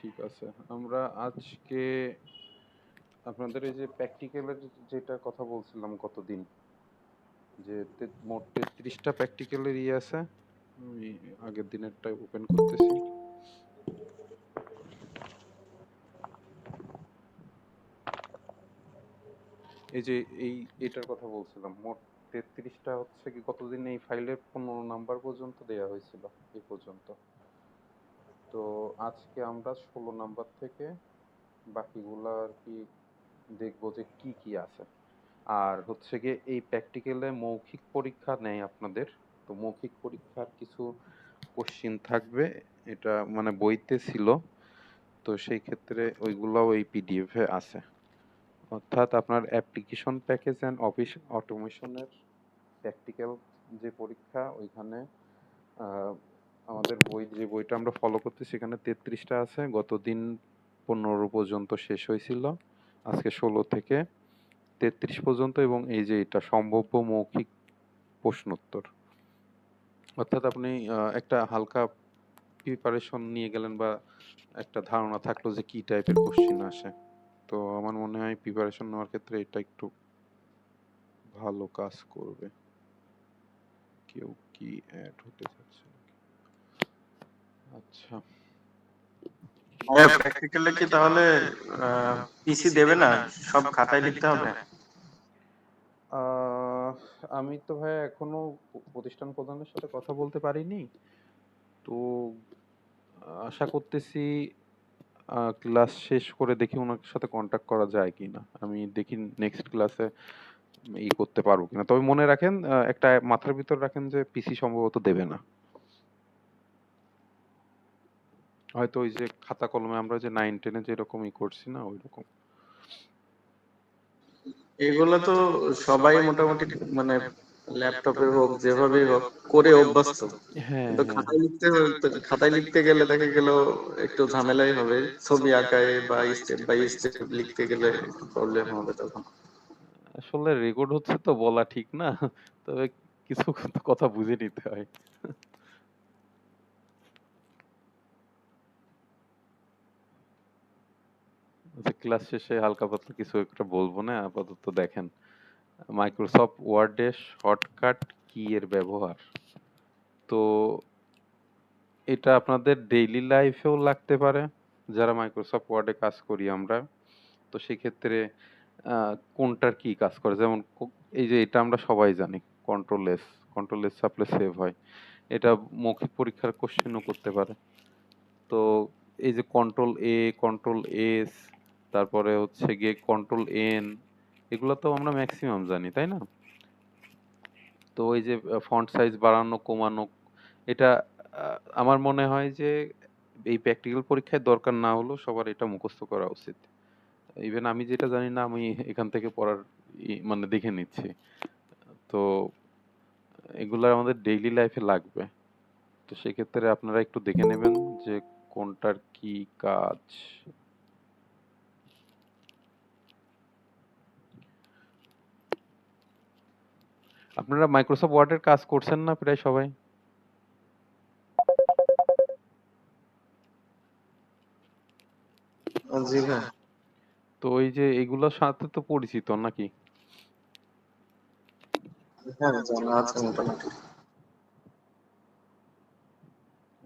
ঠিক আছে। আমরা আজকে আপনাদের এই যে প্র্যাকটিক্যালের যেটা কথা বলছিলাম গতদিন, যে মোট 33টা প্র্যাকটিক্যালের আছে। আমি আগের দিনেরটা ওপেন করতেছি। এই যে এটার কথা বলছিলাম, মোট 33টা হচ্ছে কি গতদিন এই ফাইলের 15 নাম্বার পর্যন্ত দেয়া হয়েছিল এই পর্যন্ত। তো আজকে আমরা 16 নাম্বার থেকে বাকিগুলা আর কি দেখবো যে কি কি আছে। আর হচ্ছে গিয়ে এই প্র্যাকটিক্যালে মৌখিক পরীক্ষা নেই আপনাদের। তো মৌখিক পরীক্ষার কিছু কোশ্চিন থাকবে, এটা মানে বইতে ছিল। তো সেই ক্ষেত্রে ওইগুলাও এই পিডিএফ এ আছে। অর্থাৎ আপনার অ্যাপ্লিকেশন প্যাকেজ অ্যান্ড অফিস অটোমেশনের প্র্যাকটিক্যাল যে পরীক্ষা, ওইখানে আমাদের বই, যে বইটা আমরা ফলো করতে, সেখানে 33টা আছে। গতদিন 15 পর্যন্ত শেষ হয়েছিল, আজকে 16 থেকে 33 পর্যন্ত। এবং এই যে এটা সম্ভাব্য মৌখিক প্রশ্নোত্তর, অর্থাৎ আপনি একটা হালকা প্রিপারেশন নিয়ে গেলেন বা একটা ধারণা থাকলো যে কি টাইপের কোশ্চিন আসে। তো আমার মনে হয় প্রিপারেশন নেওয়ার ক্ষেত্রে এটা একটু ভালো কাজ করবে। কেউ কি অ্যাড হতে চাচ্ছে নাকি? আচ্ছা, হ্যাঁ, প্র্যাকটিক্যালে কি তাহলে পিসি দেবে না, সব খাতায় লিখতে হবে? আমি তো ভাই এখনো প্রতিষ্ঠান প্রধানের সাথে কথা বলতে পারিনি। তো আশা করতেছি ক্লাস শেষ করে দেখি ওনার সাথে কন্ট্যাক্ট করা যায় কিনা। আমি দেখি নেক্সট ক্লাসে করতে পারবো কিনা। তবে মনে রাখেন, একটা মাথার ভিতর রাখেন যে পিসি সম্ভবত দেবে না। হয়তো ওই যে খাতা কলমে আমরা যে 9-10-এ যেরকম করছি না, ওই রকম। এগুলো তো সবাই মোটামুটি মানে ল্যাপটপে হোক যেভাবেই হোক করে অভ্যস্ত। হ্যাঁ, কিন্তু হ্যাঁ। খাতায় লিখতে গেলে দেখা গেল একটু ঝামেলাই হবে। ছবি আঁকায় বা স্টেপ বাই স্টেপ লিখতে গেলে একটু প্রবলেম হবে তখন। আসলে রেকর্ড হচ্ছে তো বলা ঠিক না। তবে কিছু কথা বুঝে নিতে হয়। আচ্ছা, ক্লাস শেষে হালকা পাতলা কিছু একটা বলবো না, আপাতত দেখেন মাইক্রোসফট ওয়ার্ডে শর্টকাট কি এর ব্যবহার। তো এটা আপনাদের ডেইলি লাইফেও লাগতে পারে, যারা মাইক্রোসফট ওয়ার্ডে কাজ করি আমরা। তো সেক্ষেত্রে কোনটার কি কাজ করে, যেমন এই যে এটা আমরা সবাই জানি, কন্ট্রোল এস চাপলে সেভ হয়। এটা মৌখিক পরীক্ষার কোশ্চেনও করতে পারে। তো এই যে কন্ট্রোল-এ, কন্ট্রোল-এস, তারপরে হচ্ছে গিয়ে কন্ট্রোল-এন, এগুলো তো আমরা ম্যাক্সিমাম জানি, তাই না? তো এই যে ফন্ট সাইজ বাড়ানো কমানো, এটা আমার মনে হয় যে এই প্র্যাকটিক্যাল পরীক্ষায় দরকার না হলেও সবার এটা মুখস্থ করা উচিত। ইভেন আমি যেটা জানি না, আমি এখান থেকে পড়ার মানে দেখে নিচ্ছি। তো এগুলা আমাদের ডেইলি লাইফে লাগবে। তো সেক্ষেত্রে আপনারা একটু দেখে নেবেন যে কোনটার কি কাজ। আপনারা মাইক্রোসফট ওয়ার্ডের কাজ করছেন না প্রায় সবাই? জি ভাই। তো ওই যে এগুলোর সাথে তো পরিচিত নাকি? হ্যাঁ, জানা আছে মোটামুটি।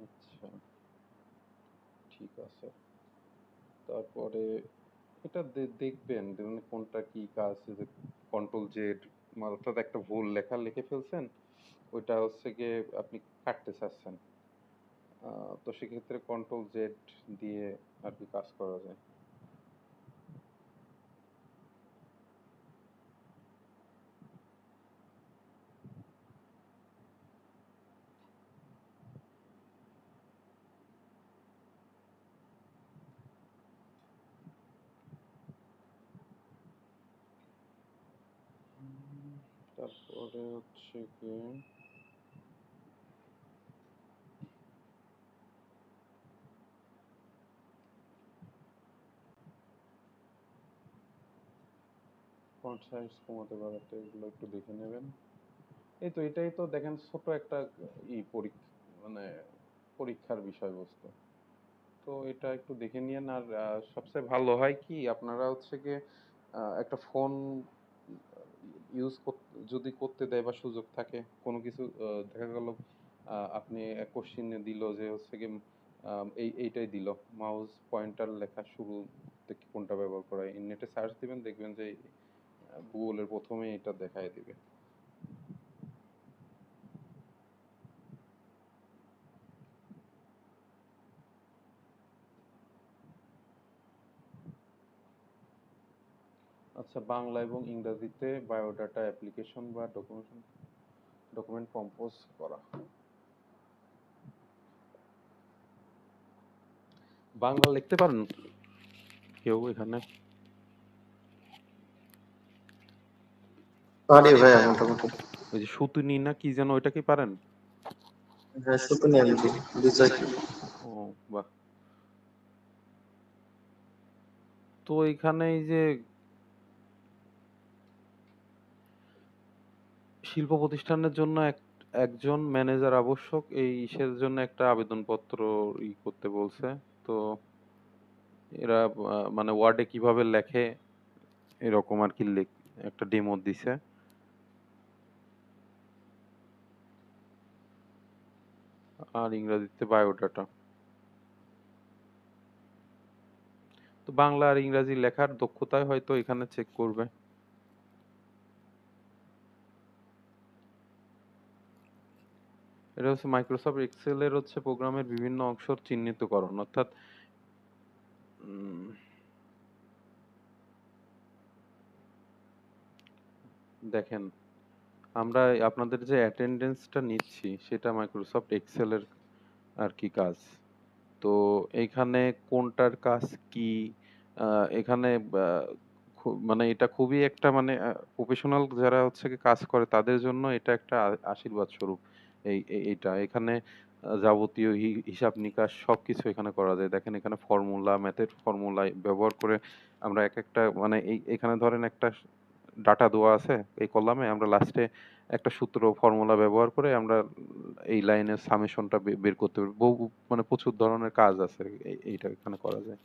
আচ্ছা, ঠিক আছে। তারপরে এটা দেখবেন মানে কোনটা কি কাজ, যে কন্ট্রোল-জেড, অর্থাৎ একটা ভুল লেখা লিখে ফেলছেন, ওইটা হচ্ছে গিয়ে আপনি কাটতে চাচ্ছেন। তো সেক্ষেত্রে কন্ট্রোল-জেড দিয়ে আর কি কাজ করা যায়। তারপরে হচ্ছে গিয়ে ফন্ট সাইজ কমাতে বাড়াতে, এগুলো একটু দেখে নেবেন। এই তো এটাই তো দেখেন ছোট একটা পরীক্ষা, মানে পরীক্ষার বিষয়বস্তু। তো এটা একটু দেখে নিয়েন। আর সবচেয়ে ভালো হয় কি, আপনারা হচ্ছে গিয়ে একটা ফোন ইউজ যদি করতে দেয় বা সুযোগ থাকে কোনো কিছু, দেখা গেল আপনি কোশ্চিন দিল যে হচ্ছে গিয়ে এইটাই দিল, মাউস পয়েন্টার লেখা শুরু থেকে কোনটা ব্যবহার করা হয়, নেটে সার্চ দিবেন, দেখবেন যে গুগলের প্রথমে এটা দেখায় দিবে। আচ্ছা, বাংলা এবং ইংরেজিতে বায়োডাটা অ্যাপ্লিকেশন বা ডকুমেন্ট কম্পোজ করা। বাংলা লিখতে পারেন কেউ এখানে? পারি ভাইয়া মোটামুটি। ওই যে সুতুনি না কি যেন, ওইটা কি পারেন? হ্যাঁ, শুধু নিয়ে বুঝাই কি। ও, বাহ। তো এখানে এই যে শিল্প প্রতিষ্ঠানের জন্য একজন ম্যানেজার আবশ্যক, এই ইসের জন্য একটা আবেদনপত্র করতে বলছে। তো এরা মানে ওয়ার্ডে কিভাবে লেখে এরকম আর কি একটা ডেমো দিছে। আর ইংরেজিতে বায়োডাটা। তো বাংলা আর ইংরেজি লেখার দক্ষতায় হয়তো এখানে চেক করবে। এটা হচ্ছে মাইক্রোসফট এক্সেল এর হচ্ছে প্রোগ্রামের বিভিন্ন অংশ চিহ্নিতকরণ, অর্থাৎ দেখেন, আমরা আপনাদের যে অ্যাটেন্ডেন্সটা নিচ্ছি সেটা মাইক্রোসফট এক্সেল এর আর কি কাজ। তো এইখানে কোনটার কাজ কি, এখানে মানে এটা খুবই একটা মানে প্রফেশনাল যারা হচ্ছে কি কাজ করে তাদের জন্য এটা একটা আশীর্বাদ স্বরূপ। এইটা এখানে যাবতীয় হিসাব নিকাশ সবকিছু এখানে করা যায়। দেখেন এখানে ফর্মুলা, ম্যাথের ফর্মুলা ব্যবহার করে আমরা এক একটা মানে এখানে ধরেন একটা ডাটা দেওয়া আছে এই কলামে, আমরা লাস্টে একটা সূত্র ফর্মুলা ব্যবহার করে আমরা এই লাইনের সামেশনটা বের করতে পারি। বহু মানে প্রচুর ধরনের কাজ আছে এইটা এখানে করা যায়।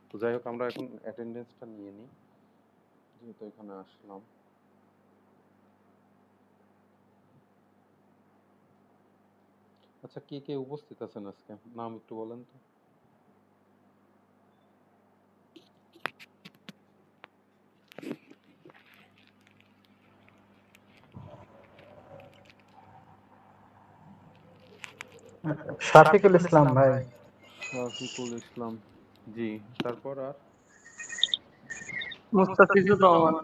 তো যাই হোক, আমরা এখন অ্যাটেন্ডেন্সটা নিয়ে নিই, যেহেতু এখানে আসলাম। আচ্ছা, কে কে উপস্থিত আছেন আজকে, নাম একটু বলেন তো। শাফিকুল ইসলাম ভাই। শফিকুল ইসলাম, জি। তারপর আর মুস্তাফিজুর রহমান।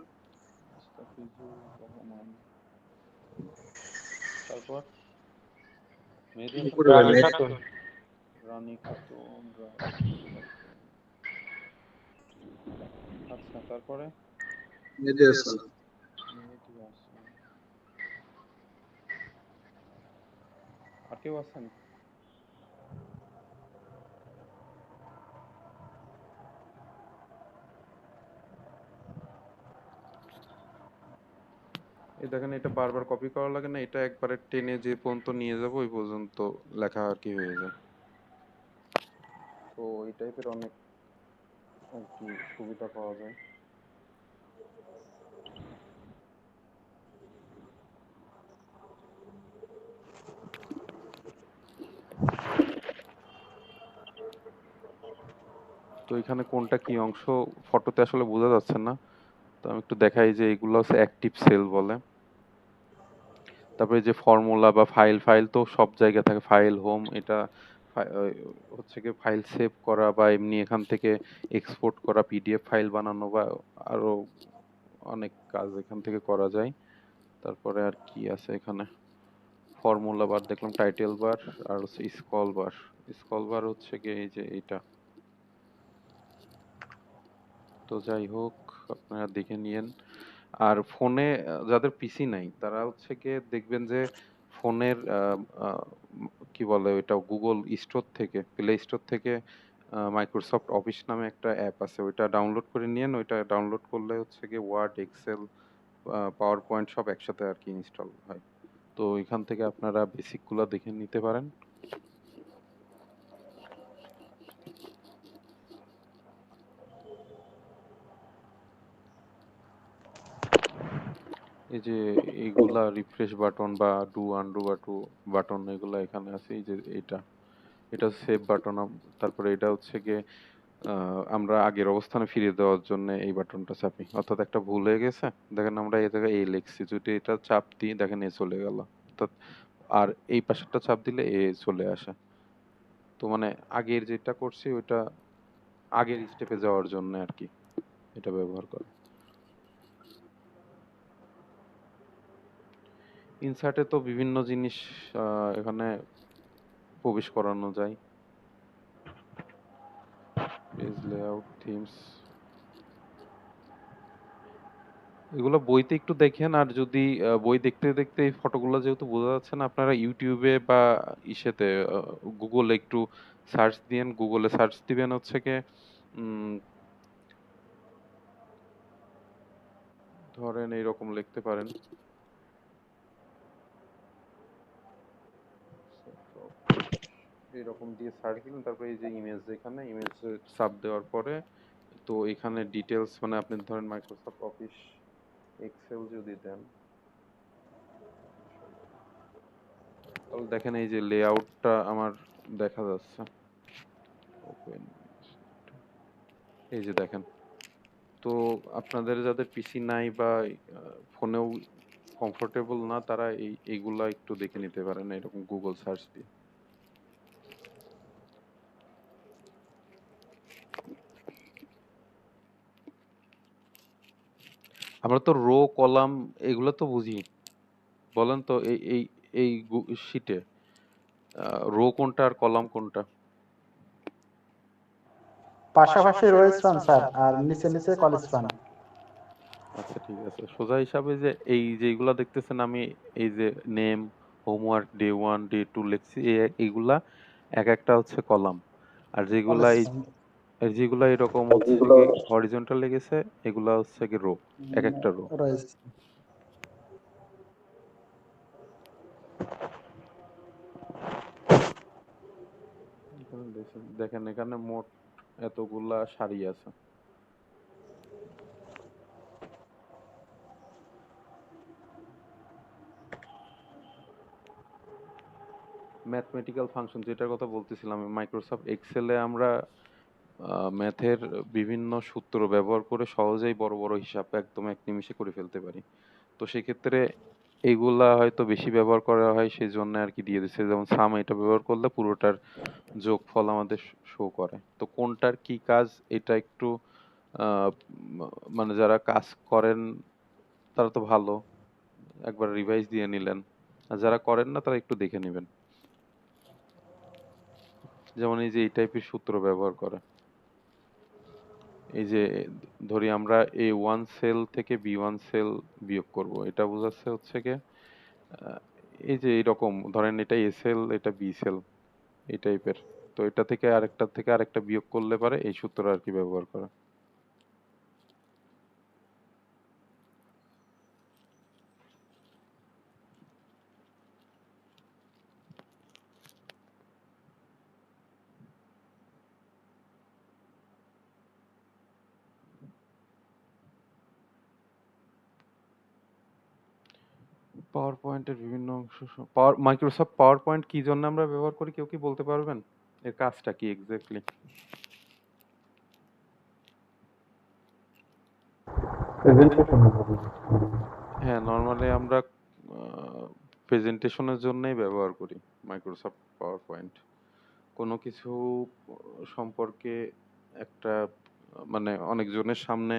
মুস্তাফিজুর রহমান। তারপর মেহেদী হাসান, রানী খাতুন। রানী খাতুন, খাতুন। আচ্ছা, তারপরে মেহেদী হাসান। মেহেদী হাসান। আর কেউ আছেন? এই দেখেন, এটা বারবার কপি করা লাগে না, এটা একবারে টেনে যে পর্যন্ত নিয়ে যাবো ওই পর্যন্ত লেখা আর কি হয়ে যায়। তো এই টাইপের অনেক আর কি সুবিধা পাওয়া যায়। তো এখানে কোনটা কি অংশ ফটোতে আসলে বোঝা যাচ্ছে না, তো আমি একটু দেখাই যে এগুলো হচ্ছে অ্যাক্টিভ সেল বলে। তারপরে যে ফর্মুলা বা ফাইল, ফাইল তো সব জায়গায় থাকে, ফাইল হোম, এটা হচ্ছে কি ফাইল সেভ করা বা এমনি এখান থেকে এক্সপোর্ট করা, পিডিএফ ফাইল বানানো বা আরো অনেক কাজ এখান থেকে করা যায়। তারপরে আর কি আছে এখানে, ফর্মুলা বার দেখলাম, টাইটেল বার, আর হচ্ছে স্ক্রল বার। স্ক্রল বার হচ্ছে কি এই যে এইটা। তো যাই হোক, আপনারা দেখে নিয়েন। আর ফোনে যাদের পিসি নাই তারা হচ্ছে গিয়ে দেখবেন যে ফোনের কি বলে ওইটা, গুগল স্টোর থেকে, প্লে স্টোর থেকে মাইক্রোসফট অফিস নামে একটা অ্যাপ আছে, ওইটা ডাউনলোড করে নিয়েন। ওইটা ডাউনলোড করলে হচ্ছে গিয়ে ওয়ার্ড, এক্সেল, পাওয়ার পয়েন্ট সব একসাথে আর কি ইনস্টল হয়। তো এখান থেকে আপনারা বেসিকগুলো দেখে নিতে পারেন। এই যে এইগুলা রিফ্রেশ বাটন বা ডু আনডু বাটন এগুলা এখানে আছে। এই যে এটা সেভ বাটন। তারপরে এটা হচ্ছে গিয়ে আমরা আগের অবস্থানে ফিরিয়ে দেওয়ার জন্য এই বাটনটা চাপি, অর্থাৎ একটা ভুল হয়ে গেছে, দেখেন আমরা এই জায়গায় এই লিখছি, যদি এটা চাপ দিই দেখেন এ চলে গেল, অর্থাৎ আর এই পাশেরটা চাপ দিলে এ চলে আসে। তো মানে আগের যেটা করছি ওইটা আগের স্টেপে যাওয়ার জন্য আর কি এটা ব্যবহার করে। ইনসার্টে তো বিভিন্ন জিনিস এখানে প্রবেশ করানো যায়, পেজ লেআউট, থিমস, এগুলো বইতে একটু দেখেন। আর যদি বই দেখতে দেখতে এই ফটোগুলো যেহেতু বোঝা যাচ্ছে না, আপনারা ইউটিউবে বা ইসেতে গুগলে একটু সার্চ দিয়েন। গুগলে সার্চ দিবেন হচ্ছে কি উম, ধরেন এইরকম লিখতে পারেন, এরকম দিয়ে সার্চ দিলেন, তারপরে এই যে ইমেজ, যেখানে ইমেজ সাব দেওয়ার পরে তো এখানে ডিটেলস, মানে আপনি ধরেন মাইক্রোসফট অফিস এক্সেল যদি দেন, তাহলে দেখেন এই যে লেআউটটা আমার দেখা যাচ্ছে। ওপেন, এই যে দেখেন। তো আপনাদের যাদের পিসি নাই বা ফোনেও কমফোর্টেবল না, তারা এইগুলা একটু দেখে নিতে পারেন এরকম গুগল সার্চ দিয়ে। আমরা তো রো কলাম এগুলো তো বুঝি, বলেন তো এই এই এই শিটে রো কোনটা আর কলাম কোনটা? পাশাপাশি রো স্পান স্যার, আর নিচে নিচে কল স্পান। আচ্ছা ঠিক আছে, সোজা হিসাবে যে এই যেগুলা দেখতেছেন আমি, এই যে নেম, হোমওয়ার্ক, ডে 1 ডে 2 লিখছি, এইগুলা এক একটা হচ্ছে কলাম। আর কল যেগুলা স্পান। আর যেগুলা এরকম হচ্ছে কি হরিজন্টাল লেগেছে, এগুলা হচ্ছে কি রো, এক একটা রো। রয়েছে। এখানে দেখেন এখানে মোট এতগুলা সারি আছে। ম্যাথমেটিক্যাল ফাংশন যেটার কথা বলতেছিলাম, মাইক্রোসফট এক্সেলে আমরা ম্যাথের বিভিন্ন সূত্র ব্যবহার করে সহজেই বড় বড় হিসাব একদম এক নিমিষে করে ফেলতে পারি। তো সেক্ষেত্রে এইগুলা হয়তো বেশি ব্যবহার করা হয়, সেই জন্য আর কি দিয়ে দিচ্ছে। যেমন সাম, এটা ব্যবহার করলে পুরোটার যোগফল আমাদের শো করে। তো কোনটার কি কাজ এটা একটু মানে যারা কাজ করেন তারা তো ভালো, একবার রিভাইজ দিয়ে নিলেন। আর যারা করেন না তারা একটু দেখে নেবেন। যেমন এই যে এই টাইপের সূত্র ব্যবহার করে, এই যে ধরি আমরা A1 সেল থেকে B1 সেল বিয়োগ করব, এটা বোঝাচ্ছে হচ্ছে কি এই যে এরকম ধরেন এটা A সেল, এটা B সেল, এই টাইপের। তো এটা থেকে আরেকটা বিয়োগ করলে পারে এই সূত্র আর কি ব্যবহার করা। পাওয়ার পয়েন্টের বিভিন্ন অংশ, মাইক্রোসফট পাওয়ার পয়েন্ট কি জন্য আমরা ব্যবহার করি, কেউ কি বলতে পারবেন? এর কাজটা কি এক্স্যাক্টলি? প্রেজেন্টেশন। হ্যাঁ, নর্মালি আমরা প্রেজেন্টেশনের জন্যই ব্যবহার করি মাইক্রোসফট পাওয়ার পয়েন্ট। কোনো কিছু সম্পর্কে একটা মানে অনেকজনের সামনে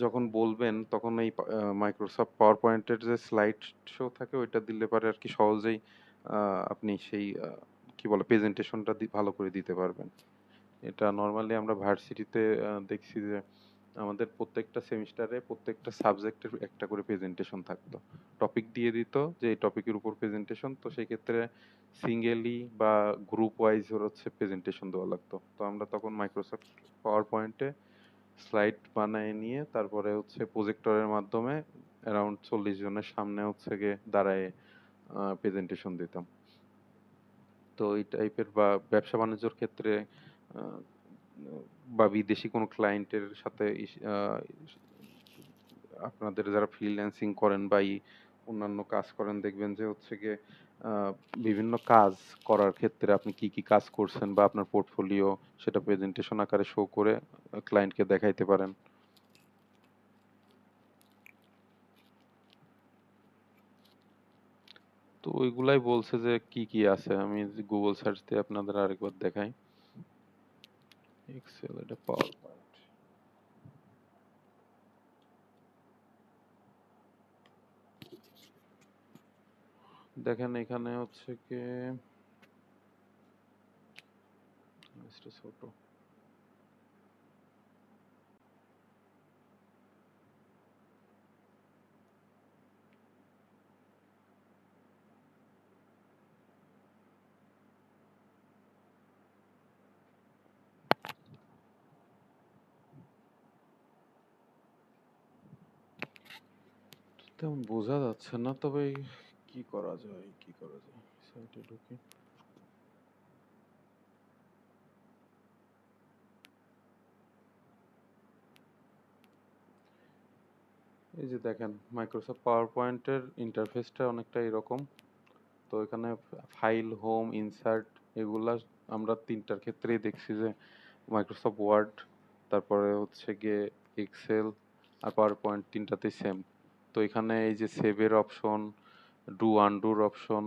যখন বলবেন, তখন এই মাইক্রোসফট পাওয়ার পয়েন্টের যে স্লাইড শো থাকে ওইটা দিলে পারে আর কি সহজেই আপনি সেই কি বলে প্রেজেন্টেশনটা ভালো করে দিতে পারবেন। এটা নর্মালি আমরা ভার্সিটিতে দেখছি যে আমাদের প্রত্যেকটা সেমিস্টারে প্রত্যেকটা সাবজেক্টের একটা করে প্রেজেন্টেশন থাকতো। টপিক দিয়ে দিত যে এই টপিকের উপর প্রেজেন্টেশন, তো সেই ক্ষেত্রে সিঙ্গেলি বা গ্রুপ ওয়াইজ হচ্ছে প্রেজেন্টেশন দেওয়া লাগতো। তো আমরা তখন মাইক্রোসফট পাওয়ার পয়েন্টে স্লাইড বানায় নিয়ে তারপরে হচ্ছে প্রজেক্টরের মাধ্যমে অ্যারাউন্ড 40 জনের সামনে হচ্ছে গিয়ে দাঁড়ায় প্রেজেন্টেশন দিতাম। তো এই টাইপের বা ব্যবসা বাণিজ্যর ক্ষেত্রে আহ, বা বিদেশি কোনো ক্লায়েন্টের সাথে আপনাদের যারা ফ্রিল্যান্সিং করেন বা অন্যান্য কাজ করেন, দেখবেন যে হচ্ছে গিয়ে বিভিন্ন কাজ করার ক্ষেত্রে আপনি কি কি কাজ করছেন বা আপনার পোর্টফোলিও সেটা প্রেজেন্টেশন আকারে শো করে ক্লায়েন্টকে দেখাইতে পারেন। তো ওইগুলাই বলছে যে কি কি আছে, আমি গুগল সার্চ দিয়ে আপনাদের আরেকবার দেখাই। এক্সেল, এটা পাওয়ার পয়েন্ট। দেখেন এখানে হচ্ছে কি ছোট, তেমন বোঝা যাচ্ছে না, তবে কি করা যায়, কি করা যায়, সাইটে ঢুকি। এই যে দেখেন মাইক্রোসফট পাওয়ার পয়েন্টের ইন্টারফেসটা অনেকটা এরকম। তো এখানে ফাইল, হোম, ইনসার্ট, এগুলা আমরা তিনটার ক্ষেত্রেই দেখছি যে মাইক্রোসফট ওয়ার্ড, তারপরে হচ্ছে গিয়ে এক্সেল আর পাওয়ার পয়েন্ট তিনটাতেই সেম। তো এখানে এই যে সেভের অপশন, ডু আনডুর অপশন,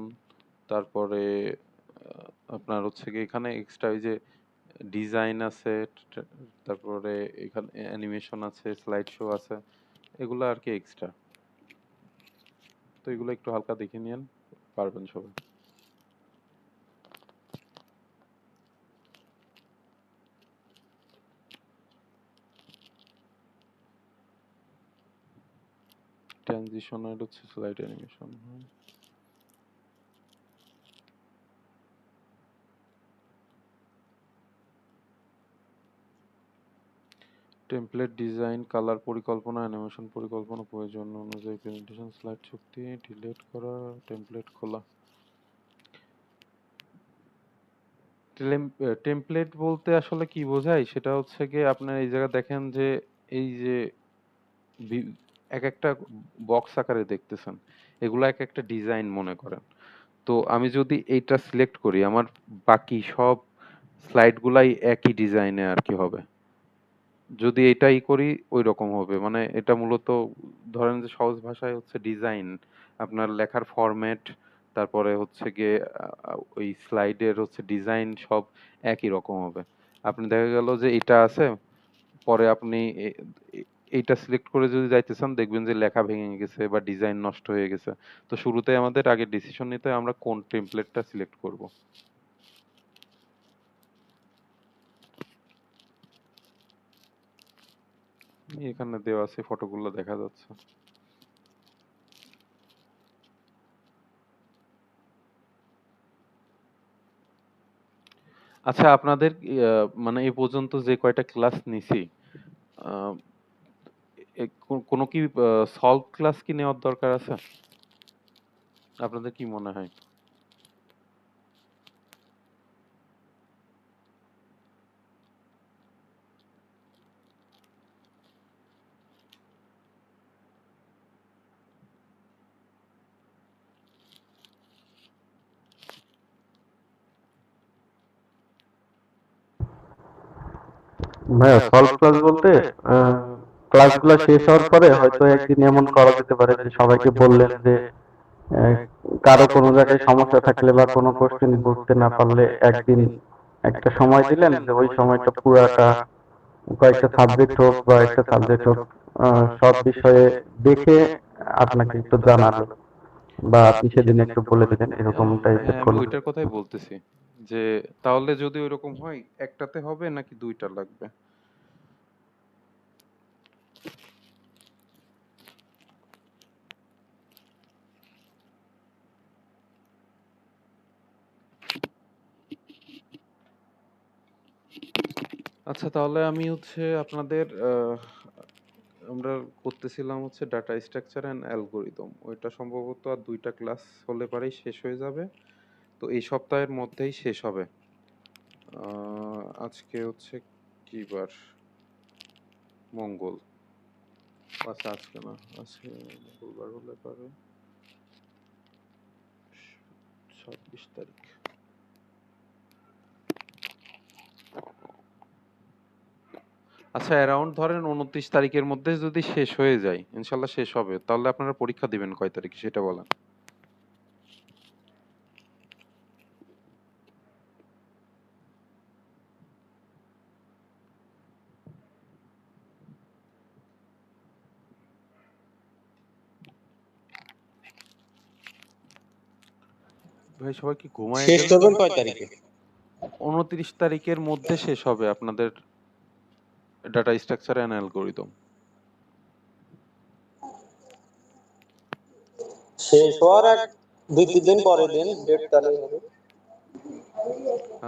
তারপরে আপনার হচ্ছে গিয়ে এখানে এক্সট্রা এই যে ডিজাইন আছে, তারপরে এখানে অ্যানিমেশন আছে, স্লাইড শো আছে, এগুলো আর কি এক্সট্রা। তো এগুলো একটু হালকা দেখে নিন, পারবেন সবাই। ট্রানজিশন আর হচ্ছে slide animation. Template design, colour পরিকল্পনা, অ্যানিমেশন পরিকল্পনা, প্রয়োজন অনুযায়ী প্রেজেন্টেশন, স্লাইড শক্তি, ডিলিট করা, টেমপ্লেট খোলা। টেমপ্লেট বলতে আসলে কি বোঝায়, সেটা হচ্ছে গিয়ে আপনার এই জায়গা দেখেন যে এই যে এক একটা বক্স আকারে দেখতেছেন, এগুলো এক একটা ডিজাইন মনে করেন। তো আমি যদি এইটা সিলেক্ট করি, আমার বাকি সব স্লাইড গুলাই একই ডিজাইনে আর কি হবে। যদি এটাই করি ওই রকম হবে, মানে এটা মূলত ধরেন যে সহজ ভাষায় হচ্ছে ডিজাইন, আপনার লেখার ফরম্যাট, তারপরে হচ্ছে গিয়ে ওই স্লাইডের হচ্ছে ডিজাইন সব একই রকম হবে। আপনি দেখা গেল যে এটা আছে, পরে আপনি এইটা সিলেক্ট করে যদি যাইতেছেন, দেখবেন যে লেখা ভেঙে গেছে বা ডিজাইন নষ্ট হয়ে গেছে। তো শুরুতে আমাদের আগে ডিসিশন নিতে হয় আমরা কোন টেমপ্লেটটা সিলেক্ট করব। এখানে দেওয়া আছে, ফটোগুলো দেখা যাচ্ছে। আচ্ছা, আপনাদের মানে এই পর্যন্ত যে কয়টা ক্লাস নিছি, আহ, কোনো কি সলভ ক্লাস কি নেওয়ার দরকার আছে? আপনাদের কি মনে হয়? ভাইয়া সলভ ক্লাস বলতে ক্লাসগুলো শেষ হওয়ার পরে হয়তো একদিন এমন করা যেতে পারে যে সবাইকে বললেন যে আহ, কারো কোনো জায়গায় সমস্যা থাকলে বা কোনো কোশ্চেন বুঝতে না পারলে একদিন একটা সময় দিলেন, যে ওই সময়টা পুরাটা কয়েকটা সাবজেক্ট হোক বা একটা সাবজেক্ট হোক, সব বিষয়ে দেখে আপনাকে একটু জানালো বা আপনি সেদিন একটু বলে দিলেন, এরকম টাইপের হ্যাঁ, আমি করলে। ওইটার কথাই বলতেছি যে তাহলে যদি ওইরকম হয়, একটাতে হবে নাকি দুইটা লাগবে? আচ্ছা, তাহলে আমি হচ্ছে আপনাদের আমরা করতেছিলাম হচ্ছে ডাটা স্ট্রাকচার অ্যান্ড অ্যালগোরিদম, ওইটা সম্ভবত আর দুইটা ক্লাস হলে পরেই শেষ হয়ে যাবে। তো এই সপ্তাহের মধ্যেই শেষ হবে। আজকে হচ্ছে কি বার? মঙ্গল। আচ্ছা আজকে না, আজকে মঙ্গলবার হলে পারে 26 তারিখ। আচ্ছা অ্যারাউন্ড ধরেন 29 তারিখের মধ্যে যদি শেষ হয়ে যায়, ইনশাল্লাহ শেষ হবে, তাহলে আপনারা পরীক্ষা দিবেন কয় তারিখে সেটা বলেন। ভাই সবাই কি ঘুমায় শেষ গেল? করবেন কয় তারিখে? 29 তারিখের মধ্যে শেষ হবে আপনাদের ডাটা স্ট্রাকচার অ্যান্ড অ্যালগরিদম। শেষ হওয়ার এক 2-3 দিন পরে দিন ডেট, তাহলেই হবে।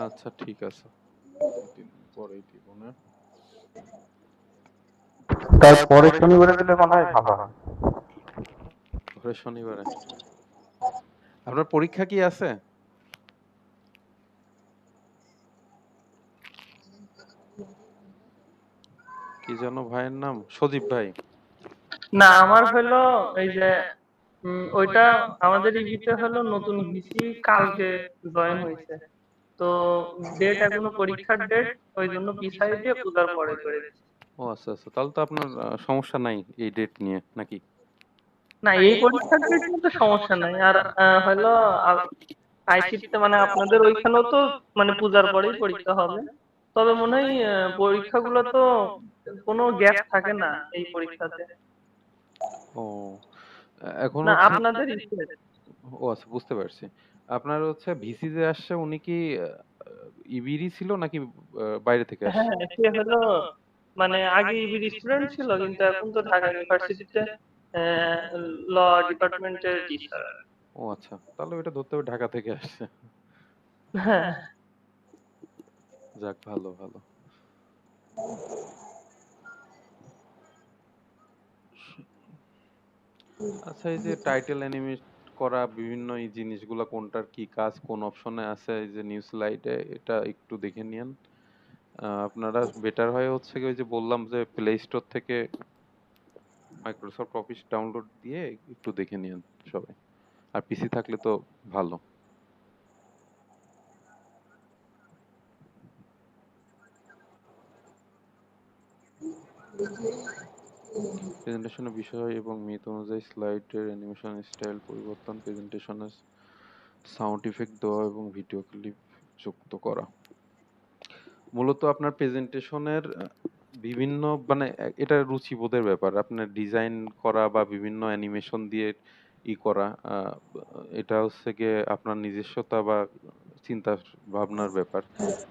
আচ্ছা ঠিক আছে, 2-3 দিন পরেই দিব না। তারপরে শনিবারে দিলে মনে হয় ভালো হয়। পরে শনিবারে আপনার পরীক্ষা কি আছে? কি যেন ভাইয়ের নাম, সজীব ভাই? না, আমার হলো এই যে ওইটা আমাদের ইভিতে হলো নতুন ভিসি কালকে জয়েন হয়েছে, তো ডেট এখনো পরীক্ষার ডেট ওই জন্য পিছাই দিয়ে পূজার পরে করে দিচ্ছে। ও আচ্ছা আচ্ছা, তাহলে তো আপনার সমস্যা নাই এই ডেট নিয়ে নাকি? না, এই পরীক্ষার ডেট কিন্তু সমস্যা নাই। আর হলো আইসিটিতে মানে আপনাদের ওইখানেও তো মানে পূজার পরেই পরীক্ষা হবে, তবে মনে হয় পরীক্ষাগুলো তো কোনো গ্যাপ থাকে না এই পরীক্ষাতে। ও এখন না হচ্ছে, আপনাদের ইচ্ছে। ও আচ্ছা বুঝতে পারছি। আপনার হচ্ছে ভিসি যে আসছে উনি কি ইবিরই ছিল নাকি বাইরে থেকে আসছে? হ্যাঁ, সে হলো মানে আগে ইবির স্টুডেন্ট ছিল, কিন্তু এখন তো ঢাকা ইউনিভার্সিটিতে ল ডিপার্টমেন্টের টিচার। ও আচ্ছা, তাহলে ওটা ধরতে হবে ঢাকা থেকে আসছে। হ্যাঁ, যাক ভালো ভালো। আচ্ছা এই যে টাইটেল অ্যানিমেট করা বিভিন্ন এই জিনিসগুলো কোনটার কি কাজ, কোন অপশনে আছে, এই যে নিউ স্লাইডে এটা একটু দেখে নিন। আপনারা বেটার হয় হচ্ছে কি ওই যে বললাম যে প্লে স্টোর থেকে মাইক্রোসফট অফিস ডাউনলোড দিয়ে একটু দেখে নিন সবাই, আর পিসি থাকলে তো ভালো। প্রেজেন্টেশনের বিষয় এবং মিথ অনুযায়ী স্লাইডের অ্যানিমেশন স্টাইল পরিবর্তন, প্রেজেন্টেশনের সাউন্ড ইফেক্ট দেওয়া এবং ভিডিও ক্লিপ যুক্ত করা। মূলত আপনার প্রেজেন্টেশনের বিভিন্ন মানে এটা রুচিবোধের ব্যাপার, আপনার ডিজাইন করা বা বিভিন্ন অ্যানিমেশন দিয়ে করা, এটা হচ্ছে গিয়ে আপনার নিজস্বতা বা চিন্তা ভাবনার ব্যাপার।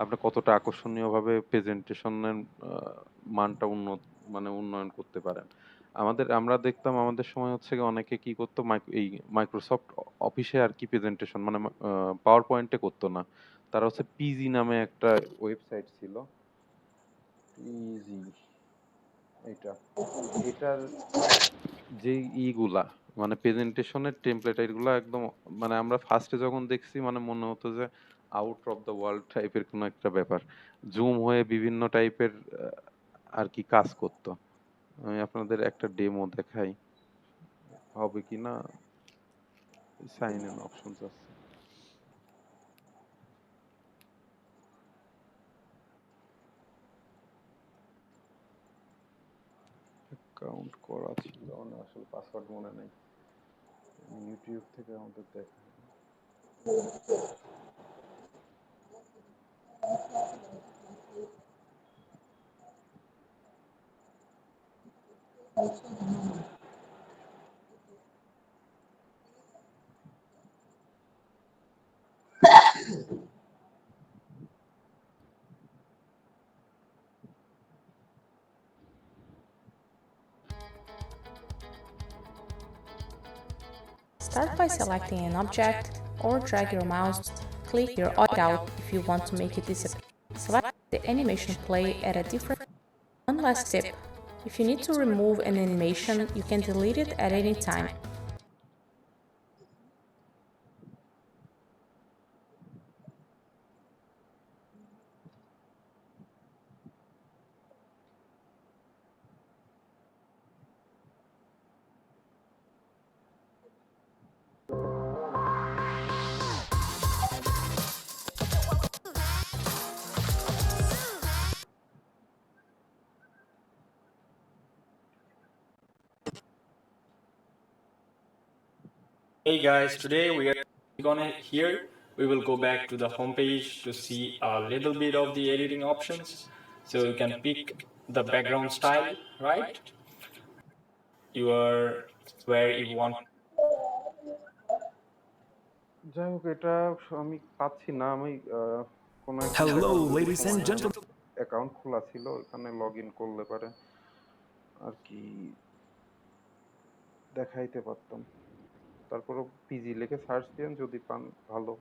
আপনি কতটা আকর্ষণীয়ভাবে প্রেজেন্টেশনের মানটা মানে উন্নয়ন করতে পারেন। আমরা দেখতাম আমাদের সময় হচ্ছে গিয়ে অনেকে কি করতো, এই মাইক্রোসফট অফিসে আর কি প্রেজেন্টেশন মানে পাওয়ার পয়েন্টে করতো না, তারা হচ্ছে পিজি নামে একটা ওয়েবসাইট ছিল, পিজি, এটা এটার যে ইগুলা মানে প্রেজেন্টেশনের টেমপ্লেট এগুলা একদম মানে আমরা ফার্স্টে যখন দেখছি মানে মনে হতো যে আউট অফ দ্য ওয়ার্ল্ড টাইপের কোনো একটা ব্যাপার, জুম হয়ে বিভিন্ন টাইপের আর কি কাজ করতো। আমি আপনাদের একটা ডেমো দেখাই, হবে কি না। সাইন ইন অপশনস আছে, অ্যাকাউন্ট করা ছিল না আসলে, পাসওয়ার্ড মনে নেই, ইউটিউব থেকে আমাদের দেখা। Start by selecting an object or drag your mouse, click your object out if you want to make it disappear. Select the animation play at a different. One last tip, if you need to remove an animation, you can delete it at any time. Hey guys, today we are gonna here we will go back to the homepage to see a little bit of the editing options. So you can pick the background style, right? You are where you want. যাই হোক, এটা আমি পাচ্ছি না। আমি কোনো একটা Hello, জায়গায় যদি ladies and কোনো gentlemen. অ্যাকাউন্ট খোলা ছিল, ওখানে লগ ইন করলে পারে আর কি দেখাইতে পারতাম। তারপরও পিজি লিখে সার্চ দেন, যদি পান ভালো,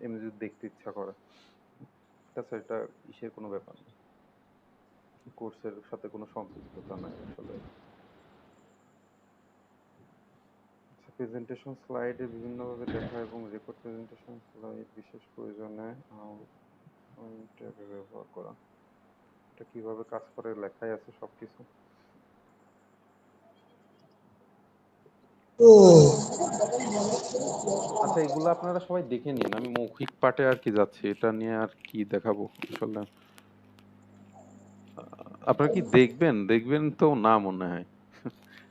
এমনি যদি দেখতে ইচ্ছা করে। তাছাড়া এটা ইসের কোনো ব্যাপার না, কোর্সের সাথে কোনো সম্পৃক্ততা নাই আসলে। প্রেজেন্টেশন স্লাইডে বিভিন্নভাবে দেখা এবং রেকর্ড প্রেজেন্টেশন স্লাইড বিশেষ প্রয়োজনে ট্যাবে ব্যবহার করা। এটা কিভাবে কাজ করে লেখাই আছে সবকিছু। আচ্ছা, এগুলো আপনারা সবাই দেখে নিন, আমি মৌখিক পাঠে আর কি যাচ্ছি, এটা নিয়ে আর কি দেখাবো আসলে। আপনারা কি দেখবেন? দেখবেন তো না মনে হয়।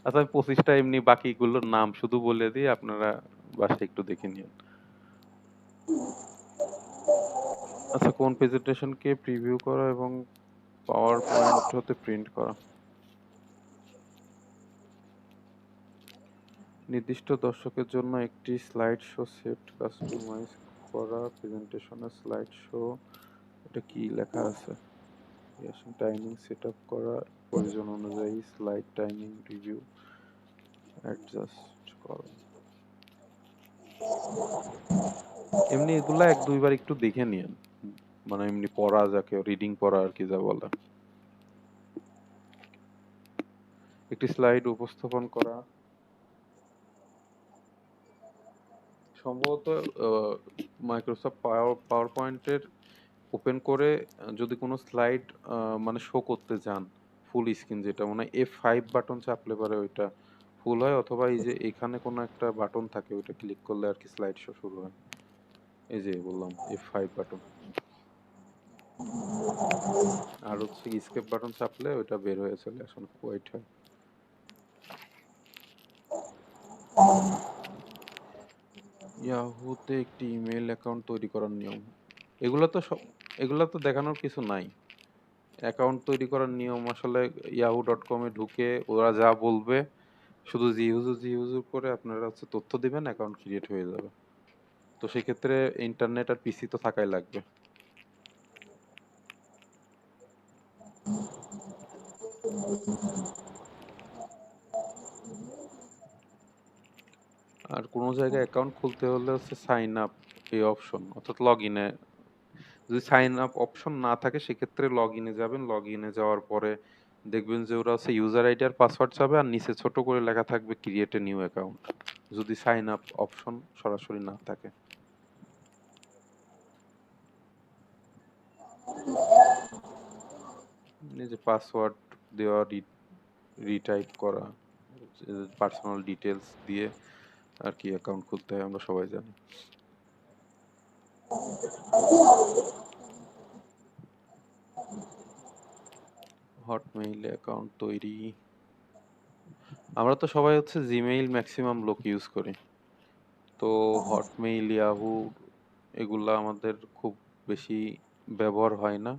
আচ্ছা, আমি 25টা এমনি বাকিগুলোর নাম শুধু বলে দিই, আপনারা বাসায় একটু দেখে নিন। আচ্ছা, কোন প্রেজেন্টেশনকে প্রিভিউ করা এবং পাওয়ার পয়েন্ট হতে প্রিন্ট করা। নির্দিষ্ট দর্শকের জন্য একটি স্লাইড শো সেট কাস্টমাইজ করা, প্রেজেন্টেশনের স্লাইড শো, এটা কি লেখা আছে, টাইমিং সেট আপ করা, প্রয়োজন অনুযায়ী স্লাইড টাইমিং রিভিউ অ্যাডজাস্ট করা। এমনি এগুলা এক দুইবার একটু দেখে নিন, মানে এমনি পড়া, যাকে রিডিং পড়া আর কি যা বলে। একটি স্লাইড উপস্থাপন করা, সম্ভবত মাইক্রোসফট পাওয়ার পয়েন্টের ওপেন করে যদি কোনো স্লাইড মানে শো করতে চান, ফুল স্ক্রিন, যেটা মানে F5 বাটন চাপলে পরে ওইটা ফুল হয়, অথবা এই যে এখানে কোনো একটা বাটন থাকে, ওইটা ক্লিক করলে আর কি স্লাইড শো শুরু হয়। এই যে বললাম F5 বাটন। আর হচ্ছে স্কেপ বাটন চাপলে ওইটা বের হয়ে চলে আসলে হোয়াইট হয়। ইয়াহুতে একটি ইমেল অ্যাকাউন্ট তৈরি করার নিয়ম। এগুলো তো দেখানোর কিছু নাই। অ্যাকাউন্ট তৈরি করার নিয়ম আসলে yahoo.com এ ঢুকে ওরা যা বলবে শুধু জি হুজুর করে আপনারা হচ্ছে তথ্য দিবেন, অ্যাকাউন্ট ক্রিয়েট হয়ে যাবে। তো সেক্ষেত্রে ইন্টারনেট আর পিসি তো থাকাই লাগবে। আর কোনো জায়গায় অ্যাকাউন্ট খুলতে হলে হচ্ছে সাইন আপ এই অপশন, অর্থাৎ লগ ইনে, যদি সাইন আপ অপশন না থাকে সেক্ষেত্রে লগ ইনে যাবেন। লগ ইনে যাওয়ার পরে দেখবেন যে ওরা হচ্ছে ইউজার আইডি আর পাসওয়ার্ড চাবে, আর নিচে ছোট করে লেখা থাকবে ক্রিয়েট এ নিউ অ্যাকাউন্ট, যদি সাইন আপ অপশন সরাসরি না থাকে। এই যে পাসওয়ার্ড দেওয়া, রিটাইপ করা, পার্সোনাল ডিটেলস দিয়ে আর কি অ্যাকাউন্ট খুলতে হয়, আমরা সবাই জানি। হটমেইল অ্যাকাউন্ট তৈরি, আমরা তো সবাই হচ্ছে জিমেইল ম্যাক্সিমাম লোক ইউজ করি, তো হটমেইল, ইয়াহু এগুলা আমাদের খুব বেশি ব্যবহার হয় না।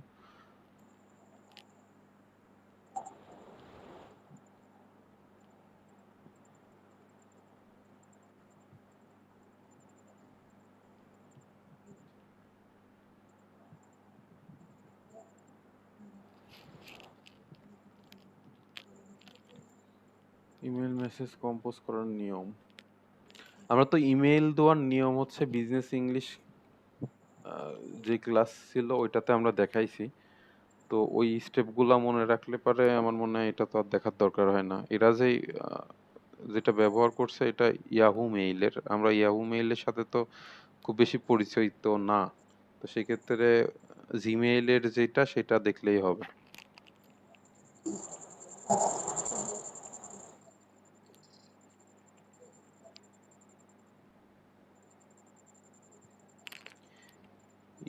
ইমেল মেসেজ কম্পোজ করার নিয়ম, আমরা তো ইমেল দেওয়ার নিয়ম হচ্ছে বিজনেস ইংলিশ যে ক্লাস ছিল ওইটাতে আমরা দেখাইছি। তো ওই স্টেপগুলা মনে রাখলে পারে আমার মনে হয় এটা তো আর দেখার দরকার হয় না। এরা যে যেটা ব্যবহার করছে এটা ইয়াহু মেইলের, আমরা ইয়াহু মেইলের সাথে তো খুব বেশি পরিচিত না, তো সেক্ষেত্রে জিমেইলের যেটা সেটা দেখলেই হবে।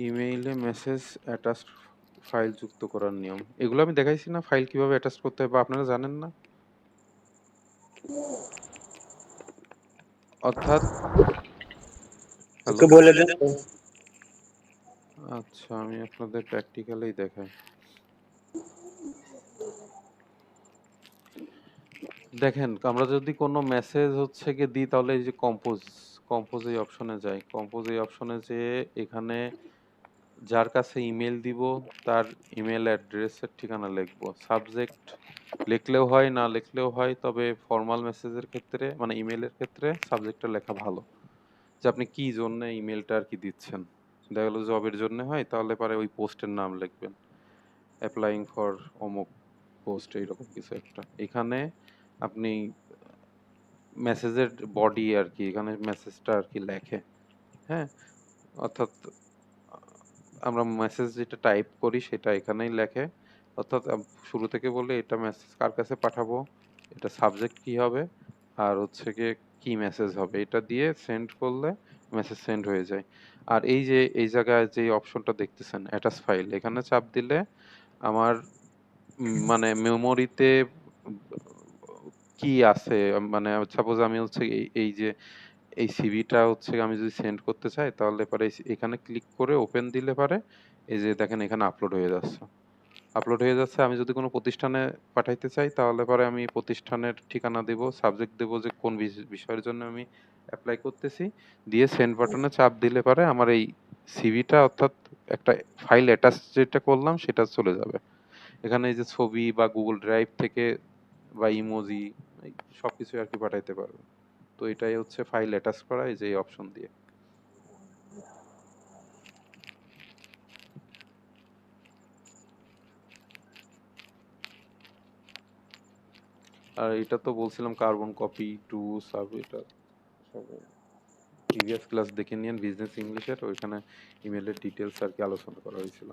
ইমেইলে মেসেজ অ্যাটাচ ফাইল যুক্ত করার নিয়ম, এগুলো আমি দেখাইছি না, ফাইল কিভাবে অ্যাটাচ করতে হবে, আপনারা জানেন না? অর্থাৎ হ্যালো, একটু বলে দেন তো। আচ্ছা আমি আপনাদের প্র্যাকটিক্যালেই দেখাই। দেখেন আমরা যদি কোনো মেসেজ হচ্ছে গিয়ে দিই তাহলে এই যে কম্পোজ এই অপশনে যাই। কম্পোজ এই অপশনে যেয়ে এখানে যার কাছে ইমেল দিব তার ইমেল অ্যাড্রেসের ঠিকানা লিখবো। সাবজেক্ট লিখলেও হয় না লিখলেও হয়, তবে ফর্মাল মেসেজের ক্ষেত্রে মানে ইমেলের ক্ষেত্রে সাবজেক্টটা লেখা ভালো, যে আপনি কি জন্য ইমেলটা আর কি দিচ্ছেন। দেখা গেলো জবের জন্য হয় তাহলে পরে ওই পোস্টের নাম লিখবেন, অ্যাপ্লাইং ফর অমুক পোস্ট এইরকম কিছু একটা। এখানে আপনি মেসেজের বডি আর কি এখানে মেসেজটা আর কি লেখে, হ্যাঁ, অর্থাৎ আমরা মেসেজ যেটা টাইপ করি সেটা এখানেই লেখে। অর্থাৎ শুরু থেকে বলে এটা মেসেজ কার কাছে পাঠাবো, এটা সাবজেক্ট কি হবে, আর হচ্ছে গিয়ে কি মেসেজ হবে, এটা দিয়ে সেন্ড করলে মেসেজ সেন্ড হয়ে যায়। আর এই যে এই জায়গায় যে অপশনটা দেখতেছেন অ্যাটাচ ফাইল, এখানে চাপ দিলে আমার মানে মেমোরিতে কি আছে, মানে সাপোজ আমি হচ্ছে এই যে এই সিভিটা হচ্ছে আমি যদি সেন্ড করতে চাই তাহলে পরে এখানে ক্লিক করে ওপেন দিলে পারে এই যে দেখেন এখানে আপলোড হয়ে যাচ্ছে। আপলোড হয়ে যাচ্ছে। আমি যদি কোনো প্রতিষ্ঠানে পাঠাইতে চাই তাহলে পরে আমি প্রতিষ্ঠানের ঠিকানা দেব, সাবজেক্ট দেব যে কোন বিষয়ের জন্য আমি অ্যাপ্লাই করতেছি, দিয়ে সেন্ড বাটনে চাপ দিলে পারে আমার এই সিভিটা অর্থাৎ একটা ফাইল অ্যাটাচ যেটা করলাম সেটা চলে যাবে। এখানে এই যে ছবি বা গুগল ড্রাইভ থেকে বা ইমোজি সবকিছু আর কি পাঠাইতে পারবে। তো এটাই হচ্ছে ফাইল অ্যাটাচ করা এই যে এই অপশন দিয়ে। আর এটা তো বলছিলাম কার্বন কপি টু সাব, এটা সব প্রিভিয়াস ক্লাস দেখে নিন বিজনেস ইংলিশের, ওইখানে ইমেলের ডিটেলস আর কি আলোচনা করা হয়েছিল।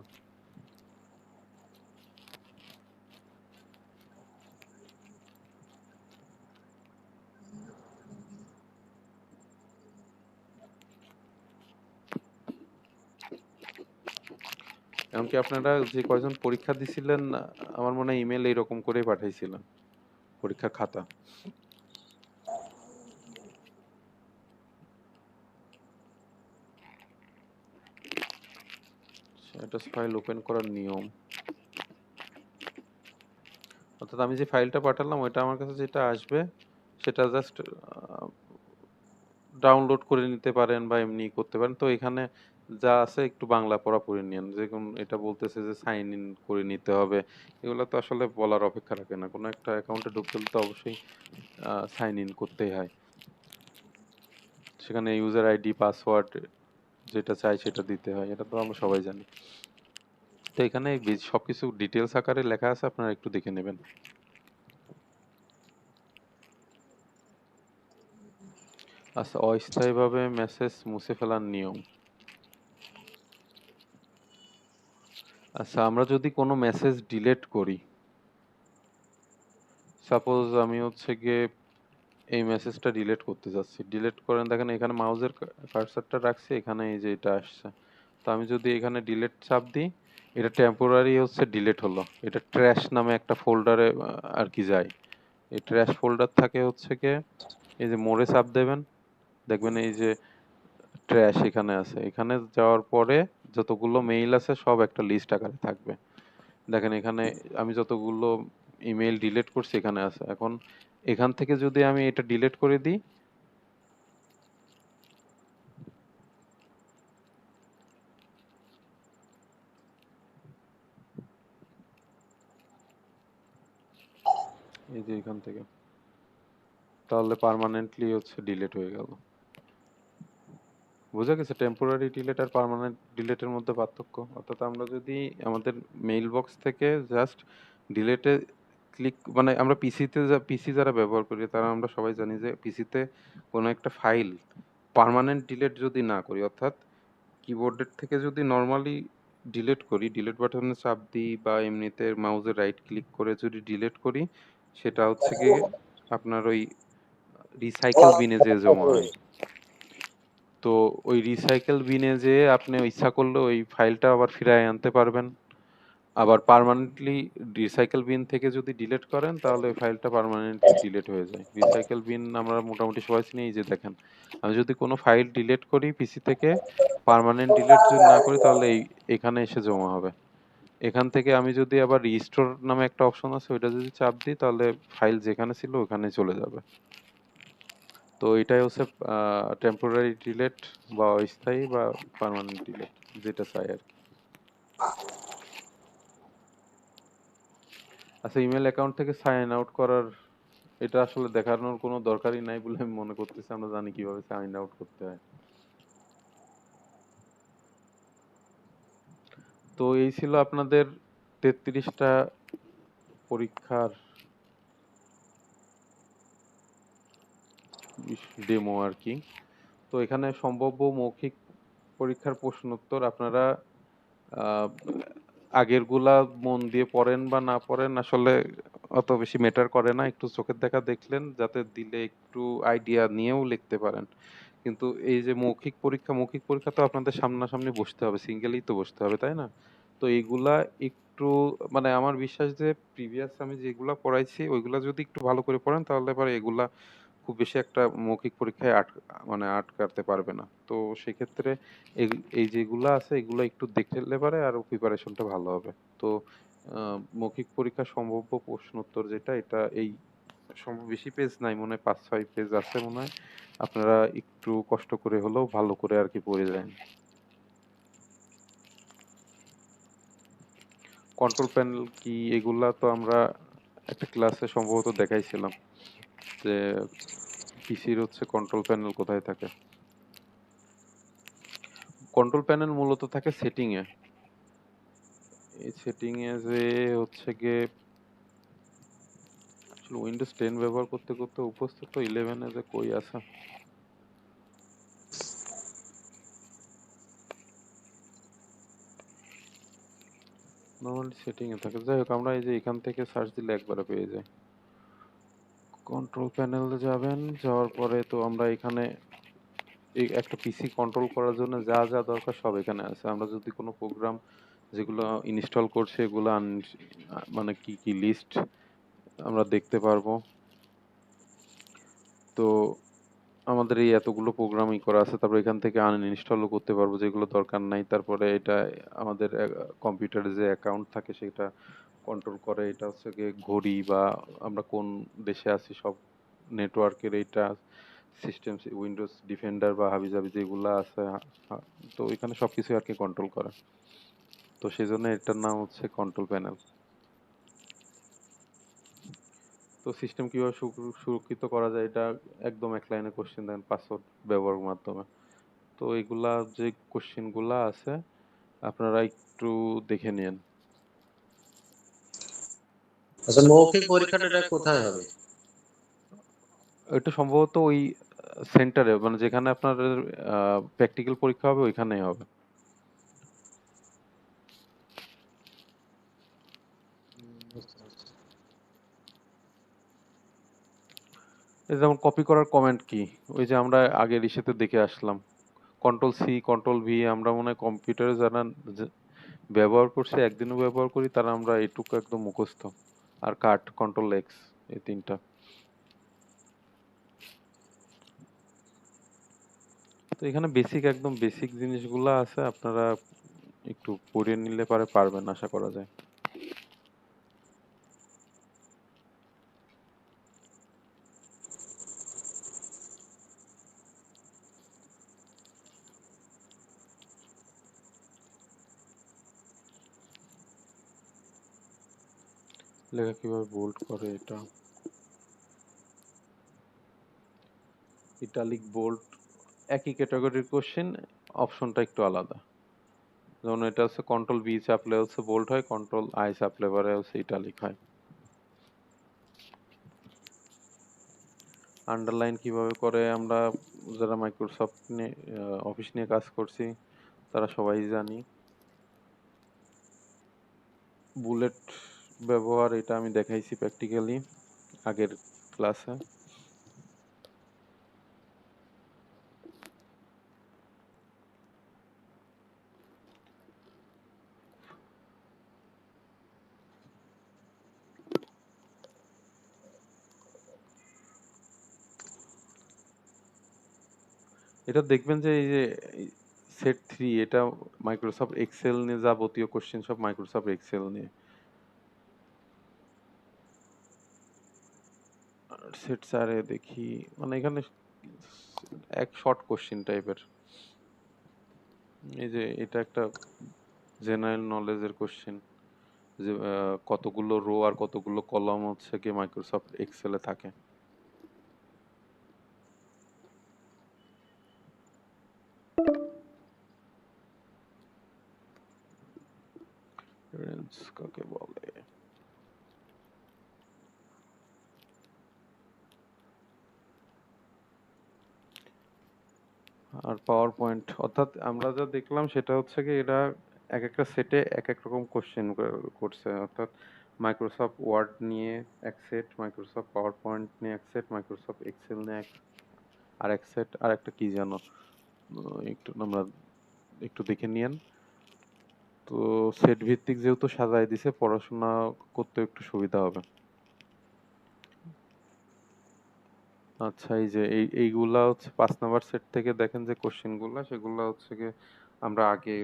এমনকি আপনারা যে কয়জন পরীক্ষা দিছিলেন আমার মনে হয় ইমেল এইরকম করেই পাঠাইছিলেন পরীক্ষার খাতা। স্ট্যাটাস ফাইল ওপেন করার নিয়ম, অর্থাৎ আমি যে ফাইলটা পাঠালাম ওইটা আমার কাছে যেটা আসবে সেটা জাস্ট ডাউনলোড করে নিতে পারেন বা এমনি করতে পারেন। তো এখানে যা আছে একটু বাংলা পড়া পড়ে নিন, যেরকম এটা বলতেছে যে সাইন ইন করে নিতে হবে, এগুলো তো আসলে বলার অপেক্ষা রাখে না। কোনো একটা অ্যাকাউন্টে ঢুকতে হলে তো অবশ্যই সাইন ইন করতেই হয়। সেখানে ইউজার আইডি পাসওয়ার্ড যেটা চাই সেটা দিতে হয়, এটা তো আমরা সবাই জানি। তো এখানে সবকিছু ডিটেলস আকারে লেখা আছে, আপনারা একটু দেখে নেবেন। আচ্ছা, অস্থায়ীভাবে মেসেজ মুছে ফেলার নিয়ম। আচ্ছা, আমরা যদি কোনো মেসেজ ডিলিট করি, সাপোজ আমি হচ্ছে গিয়ে এই মেসেজটা ডিলিট করতে যাচ্ছি, ডিলিট করেন দেখেন এখানে মাউসের কার্সারটা রাখছি, এখানে এই যে এটা আসছে। তো আমি যদি এখানে ডিলিট চাপ দিই, এটা টেম্পোরারি হচ্ছে ডিলিট হলো, এটা ট্র্যাশ নামে একটা ফোল্ডারে আর কি যায়। এই ট্র্যাশ ফোল্ডার থাকে হচ্ছে গিয়ে এই যে মোড়ে চাপ দেবেন, দেখবেন এই যে ট্র্যাশ এখানে আছে, এখানে যাওয়ার পরে যতগুলো মেইল আছে সব একটা লিস্ট আকারে থাকবে। দেখেন এখানে আমি যতগুলো ইমেল ডিলিট করছি এখানে আছে। এখন এখান থেকে যদি আমি এটা ডিলিট করে দিই, এই যে এখান থেকে, তাহলে পার্মানেন্টলি হচ্ছে ডিলিট হয়ে গেল। বোঝা গেছে টেম্পোরারি ডিলিট আর পার্মানেন্ট ডিলিটের মধ্যে পার্থক্য। অর্থাৎ আমরা যদি আমাদের মেইল বক্স থেকে জাস্ট ডিলিটে ক্লিক, মানে আমরা পিসি যারা ব্যবহার করি তারা আমরা সবাই জানি যে পিসিতে কোনো একটা ফাইল পার্মানেন্ট ডিলিট যদি না করি, অর্থাৎ কিবোর্ডের থেকে যদি নর্মালি ডিলিট করি, ডিলিট বাটনে চাপ দিই বা এমনিতে মাউসে রাইট ক্লিক করে যদি ডিলিট করি, সেটা হচ্ছে গিয়ে আপনার ওই রিসাইকেল বিনে যে জমা হয়। তো ওই রিসাইকেল বিনে যে আপনি ইচ্ছা করলে ওই ফাইলটা আবার ফিরায় আনতে পারবেন, আবার পার্মানেন্টলি রিসাইকেল বিন থেকে যদি ডিলিট করেন তাহলে ফাইলটা পার্মানেন্টলি ডিলিট হয়ে যায়। রিসাইকেল বিন আমরা মোটামুটি সবাই চিনি, এই যে দেখেন আমি যদি কোনো ফাইল ডিলিট করি পিসি থেকে, পার্মানেন্ট ডিলিট যদি না করি তাহলে এখানে এসে জমা হবে। এখান থেকে আমি যদি আবার রিস্টোর নামে একটা অপশন আছে ওইটা যদি চাপ দিই তাহলে ফাইল যেখানে ছিল ওখানে চলে যাবে। তো এটাই হচ্ছে টেম্পোরারি ডিলিট বা অস্থায়ী বা পার্মানেন্ট ডিলিট, যেটা চাই আর কি। আচ্ছা, ইমেল অ্যাকাউন্ট থেকে সাইন আউট করার এটা আসলে দেখানোর কোনো দরকারই নাই বলে আমি মনে করতেছি, আমরা জানি কিভাবে সাইন আউট করতে হয়। তো এই ছিল আপনাদের 33টা পরীক্ষার ডেমো আর কি। তো এখানে সম্ভাব্য মৌখিক পরীক্ষার প্রশ্ন উত্তর আপনারা আহ, আগেরগুলা মন দিয়ে পড়েন বা না পড়েন আসলে অত বেশি ম্যাটার করে না, একটু চোখের দেখা দেখলেন যাতে দিলে একটু আইডিয়া নিয়েও লিখতে পারেন। কিন্তু এই যে মৌখিক পরীক্ষা তো আপনাদের সামনাসামনি বসতে হবে, সিঙ্গেলই তো বসতে হবে, তাই না? তো এইগুলা একটু মানে আমার বিশ্বাস যে প্রিভিয়াস আমি যেগুলা পড়াইছি ওইগুলা যদি একটু ভালো করে পড়েন তাহলে পরে এগুলা খুব বেশি একটা মৌখিক পরীক্ষায় মানে আটকাতে পারবে না। তো সেক্ষেত্রে এই এই যেগুলা আছে এগুলো একটু দেখলে পারে আরো প্রিপারেশনটা ভালো হবে। তো মৌখিক পরীক্ষা সম্ভাব্য প্রশ্ন উত্তর যেটা, এটা এই বেশি পেজ নাই মনে হয়, 5-6 পেজ আছে মনে হয়। আপনারা একটু কষ্ট করে হলেও ভালো করে আর কি পড়ে যান। কন্ট্রোল প্যানেল কি এগুলা তো আমরা একটা ক্লাসে সম্ভবত দেখাইছিলাম যে পিসির হচ্ছে কন্ট্রোল প্যানেল কোথায় থাকে। কন্ট্রোল প্যানেল মূলত থাকে সেটিং এ। এই সেটিং এ যে হচ্ছে গিয়ে আসলে উইন্ডোজ 10 ব্যবহার করতে করতে অভ্যস্ত, তো 11 এ যে কই আছে। নরমালি সেটিং এ থাকে। যাই হোক আমরা এই যে এখান থেকে সার্চ দিলে একবারে পেয়ে যাই। কন্ট্রোল প্যানেলে যাবেন, যাওয়ার পরে তো আমরা এখানে এই একটা পিসি কন্ট্রোল করার জন্য যা যা দরকার সব এখানে আছে। আমরা যদি কোনো প্রোগ্রাম যেগুলো ইনস্টল করছে এগুলো মানে কি কি লিস্ট আমরা দেখতে পারবো। তো আমাদের এই এতগুলো প্রোগ্রামই করা আছে, তারপর এখান থেকে আনইনস্টলও করতে পারবো যেগুলো দরকার নাই। তারপরে এটা আমাদের কম্পিউটারে যে অ্যাকাউন্ট থাকে সেটা কন্ট্রোল করে। এটা হচ্ছে গিয়ে ঘড়ি বা আমরা কোন দেশে আছি সব নেটওয়ার্কের এইটা সিস্টেম, উইন্ডোজ ডিফেন্ডার বা হাবিজাবি যেগুলো আছে, তো এখানে সবকিছু আর কি কন্ট্রোল করে। তো সেই জন্য এটার নাম হচ্ছে কন্ট্রোল প্যানেল। তো সিস্টেম কিভাবে সুরক্ষিত করা যায় এটা একদম এক লাইনে কোশ্চেন দেন পাসওয়ার্ড ব্যবহারের মাধ্যমে। তো এগুলা যে কোশ্চেন গুলা আছে আপনারা একটু দেখে নিন। আচ্ছা, মৌখিক পরীক্ষাটা এটা কোথায় হবে? এটা সম্ভবত ওই সেন্টারে মানে যেখানে আপনার প্র্যাকটিক্যাল পরীক্ষা হবে ওইখানেই হবে। এই যেমন কপি করার কমেন্ট কি, ওই যে আমরা আগের ইসেতে দেখে আসলাম কন্ট্রোল সি কন্ট্রোল ভি, আমরা মনে হয় কম্পিউটারে যারা ব্যবহার করছে একদিনও ব্যবহার করি তারা আমরা এটুকু একদম মুখস্থ। আর কাট কন্ট্রোল এক্স, এই তিনটা। তো এখানে বেসিক একদম বেসিক জিনিসগুলো আছে, আপনারা একটু পড়ে নিলে পারবেন আশা করা যায়। লেখা কিভাবে বোল্ড করে, এটা ইটালিক বোল্ড একই ক্যাটাগরির কোশ্চেন, অপশনটা একটু আলাদা। যেমন এটা হচ্ছে কন্ট্রোল বি চাপলে হচ্ছে বোল্ড হয়, কন্ট্রোল আই চাপলে পরে হচ্ছে ইটালিক হয়। আন্ডারলাইন কিভাবে করে আমরা যারা মাইক্রোসফট নিয়ে অফিস নিয়ে কাজ করছি তারা সবাই জানি। বুলেট ব্যবহার এটা আমি দেখাইছি প্র্যাকটিক্যালি আগের ক্লাসে। এটা দেখবেন যে এই যে সেট 3 এটা মাইক্রোসফট এক্সেল নিয়ে যাবতীয় কোশ্চেন সব মাইক্রোসফট এক্সেল নিয়ে। সেট 4 এ দেখি মানে এখানে এক শর্ট কোশ্চেন টাইপের। এই যে এটা একটা জেনারেল নলেজের কোশ্চেন যে কতগুলো রো আর কতগুলো কলাম হচ্ছে কি মাইক্রোসফট এক্সেলে থাকে। রেঞ্জ কাকে বলে? আর পাওয়ার পয়েন্ট অর্থাৎ আমরা যা দেখলাম সেটা হচ্ছে কি এরা এক একটা সেটে এক এক রকম কোশ্চেন করছে। অর্থাৎ মাইক্রোসফট ওয়ার্ড নিয়ে এক সেট, মাইক্রোসফট পাওয়ার পয়েন্ট নিয়ে এক সেট, মাইক্রোসফট এক্সেল নিয়ে আর এক সেট, আর একটা কি জানো একটু আমরা একটু দেখে নিয়েন। তো সেট ভিত্তিক যেহেতু সাজায় দিছে পড়াশোনা করতে একটু সুবিধা হবে। আচ্ছা এই যে এইগুলা হচ্ছে 5 নাম্বার সেট থেকে দেখেন যে কোশ্চেন গুলা সেগুলা হচ্ছে কি আমরা আগে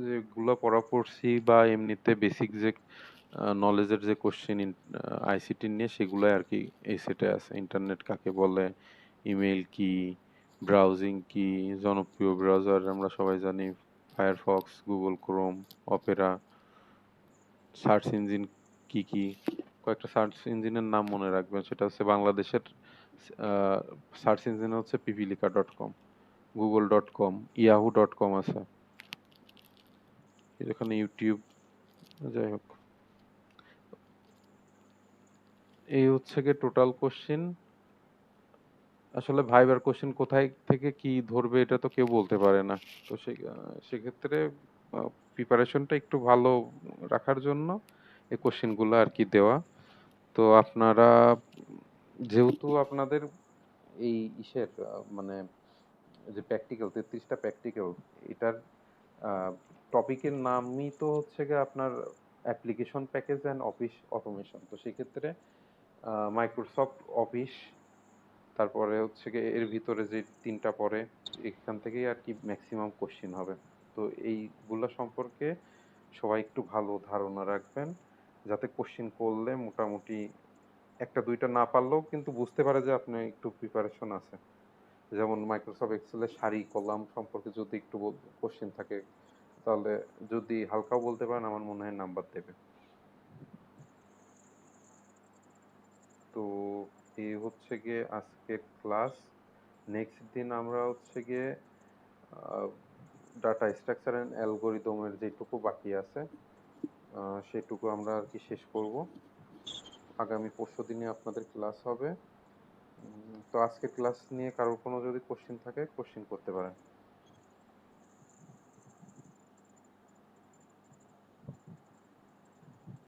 যেগুলো পড়া পড়ছি বা এমনিতে বেসিক যে নলেজের যে কোশ্চেন আইসিটি নিয়ে সেগুলো আর কি এই সেটে আছে। ইন্টারনেট কাকে বলে, ইমেল কি, ব্রাউজিং কি, জনপ্রিয় ব্রাউজার আমরা সবাই জানি Firefox, Google Chrome, Opera, search engine কি কি, কয়েকটা সার্চ ইঞ্জিনের নাম মনে রাখবেন। সেটা হচ্ছে বাংলাদেশের সার্চ ইঞ্জিন হচ্ছে পিপিলিকা.com, google.com, yahoo.com আছে, এখানে ইউটিউব, যাই হোক। এই হচ্ছে গিয়ে টোটাল কোশ্চেন। আসলে ভাইবার কোশ্চেন কোথায় থেকে কি ধরবে এটা তো কেউ বলতে পারে না। তো সেক্ষেত্রে প্রিপারেশনটা একটু ভালো রাখার জন্য এই কোশ্চেনগুলো আর কি দেওয়া। তো আপনারা যেহেতু আপনাদের এই ইসের মানে যে প্র্যাকটিক্যাল 33টা প্র্যাকটিক্যাল, এটার টপিকের নামই তো হচ্ছে গিয়ে আপনার application package and office automation. তো সেক্ষেত্রে মাইক্রোসফট অফিস, তারপরে হচ্ছে গিয়ে এর ভিতরে যে 3টা পড়ে এখান থেকেই আর কি ম্যাক্সিমাম কোশ্চেন হবে। তো এইগুলো সম্পর্কে সবাই একটু ভালো ধারণা রাখবেন যাতে কোশ্চেন করলে মোটামুটি একটা দুইটা না পারলেও কিন্তু বুঝতে পারে যে আপনি একটু প্রিপারেশন আছে। যেমন মাইক্রোসফট এক্সেলের সারি কলাম সম্পর্কে যদি একটু কোশ্চেন থাকে তাহলে যদি হালকাও বলতে পারেন আমার মনে হয় নাম্বার দেবে। তো এই হচ্ছে গিয়ে আজকের ক্লাস। নেক্সট দিন আমরা হচ্ছে গিয়ে ডাটা স্ট্রাকচার অ্যান্ড অ্যালগোরিদমের যেটুকু বাকি আছে সেটুকু আমরা আর কি শেষ করব। আগামী পরশু দিনে আপনাদের ক্লাস হবে। তো আজকে ক্লাস নিয়ে কারোর কোনো যদি কোশ্চেন থাকে কোশ্চেন করতে পারেন।